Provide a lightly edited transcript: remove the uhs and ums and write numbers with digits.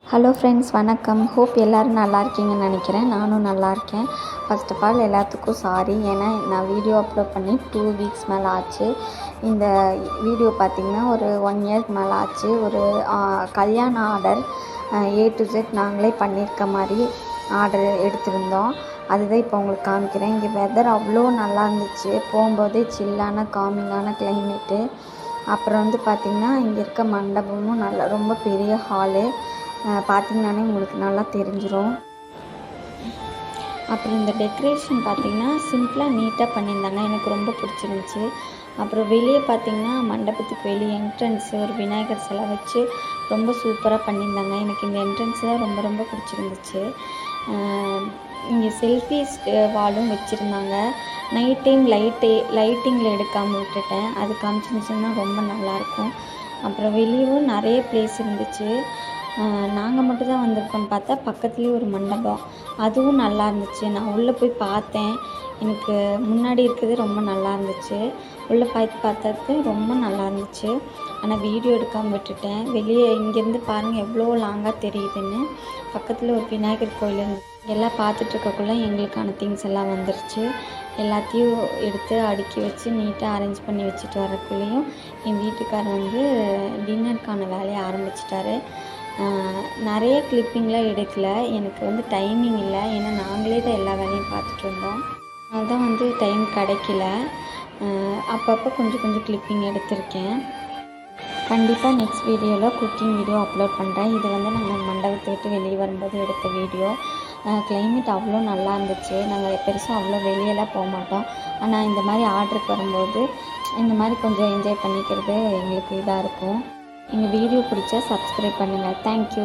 Hello friends, வணக்கம். Hope எல்லோரும் நல்லா இருக்கீங்கன்னு நினைக்கிறேன். நானும் நல்லா இருக்கேன். ஃபர்ஸ்ட் ஆஃப் ஆல் எல்லாத்துக்கும் சாரி. ஏன்னா நான் வீடியோ அப்லோட் பண்ணி 2 வீக்ஸ் மேலே ஆச்சு. இந்த வீடியோ பார்த்திங்கன்னா ஒரு 1 இயர்க்கு மேலே ஆச்சு. ஒரு கல்யாண ஆர்டர் A to Z நாங்களே பண்ணியிருக்க மாதிரி ஆர்டர் எடுத்திருந்தோம். அதுதான் இப்போ உங்களுக்கு காமிக்கிறேன். இங்கே வெதர் அவ்வளோ நல்லா இருந்துச்சு. போகும்போதே சில்லான காமிங்கான கிளைமேட்டு. அப்புறம் வந்து பார்த்திங்கன்னா இங்கே இருக்க மண்டபமும் நல்லா ரொம்ப பெரிய ஹாலு. பார்த்திங்கனாலே உங்களுக்கு நல்லா தெரிஞ்சிடும். அப்புறம் இந்த டெக்கரேஷன் பார்த்திங்கன்னா சிம்பிளாக நீட்டாக பண்ணியிருந்தாங்க. எனக்கு ரொம்ப பிடிச்சிருந்துச்சி. அப்புறம் வெளியே பார்த்திங்கன்னா மண்டபத்துக்கு வெளியே என்ட்ரன்ஸு ஒரு விநாயகர் சிலை வச்சு ரொம்ப சூப்பராக பண்ணியிருந்தாங்க. எனக்கு இந்த என்ட்ரன்ஸ் தான் ரொம்ப ரொம்ப பிடிச்சிருந்துச்சு. இங்கே செல்ஃபிஸ் வாலும் வச்சுருந்தாங்க. நைட் டைம் லைட்டிங்கில் எடுக்காமல் விட்டுட்டேன். அது காமிச்சிருந்துச்சுன்னா ரொம்ப நல்லாயிருக்கும். அப்புறம் வெளியவும் நிறைய ப்ளேஸ் இருந்துச்சு. நாங்கள் மட்டும் தான் வந்திருக்கோன்னு பார்த்தா பக்கத்துலேயே ஒரு மண்டபம், அதுவும் நல்லா இருந்துச்சு. நான் உள்ளே போய் பார்த்தேன். எனக்கு முன்னாடி இருக்கிறது ரொம்ப நல்லா இருந்துச்சு. உள்ளே பார்த்தது ரொம்ப நல்லா இருந்துச்சு. ஆனால் வீடியோ எடுக்காமல் விட்டுட்டேன். வெளியே இங்கேருந்து பாருங்கள் எவ்வளோ லாங்காக தெரியுதுன்னு. பக்கத்தில் ஒரு விநாயகர் கோயில் இருந்துச்சு. எல்லாம் பார்த்துட்ருக்கக்குள்ளே எங்களுக்கான திங்ஸ் எல்லாம் வந்துருச்சு. எல்லாத்தையும் எடுத்து அடுக்கி வச்சு நீட்டாக அரேஞ்ச் பண்ணி வச்சுட்டு வரக்குள்ளேயும் என் வீட்டுக்காரர் வந்து டின்னருக்கான வேலையை ஆரம்பிச்சிட்டாரு. நிறைய கிளிப்பிங்லாம் எடுக்கலை. எனக்கு வந்து டைமிங் இல்லை. ஏன்னா நாங்களே தான் எல்லா வேலையும் பார்த்துட்டு இருந்தோம். அதுதான் வந்து டைம் கிடைக்கல. அப்பப்போ கொஞ்சம் கொஞ்சம் கிளிப்பிங் எடுத்திருக்கேன். கண்டிப்பாக நெக்ஸ்ட் வீடியோவில் குக்கிங் வீடியோ அப்லோட் பண்ணுறேன். இது வந்து நாங்கள் மண்டபத்தை விட்டு வெளியே வரும்போது எடுத்த வீடியோ. கிளைமேட் அவ்வளோ நல்லா இருந்துச்சு. நாங்கள் பெருசாக அவ்வளோ வெளியெல்லாம் போக மாட்டோம். ஆனால் இந்த மாதிரி ஆர்டருக்கு வரும்போது இந்த மாதிரி கொஞ்சம் என்ஜாய் பண்ணிக்கிறது எங்களுக்கு இதாக இருக்கும். எங்கள் வீடியோ பிடிச்சா சப்ஸ்கிரைப் பண்ணுங்கள். தேங்க்யூ.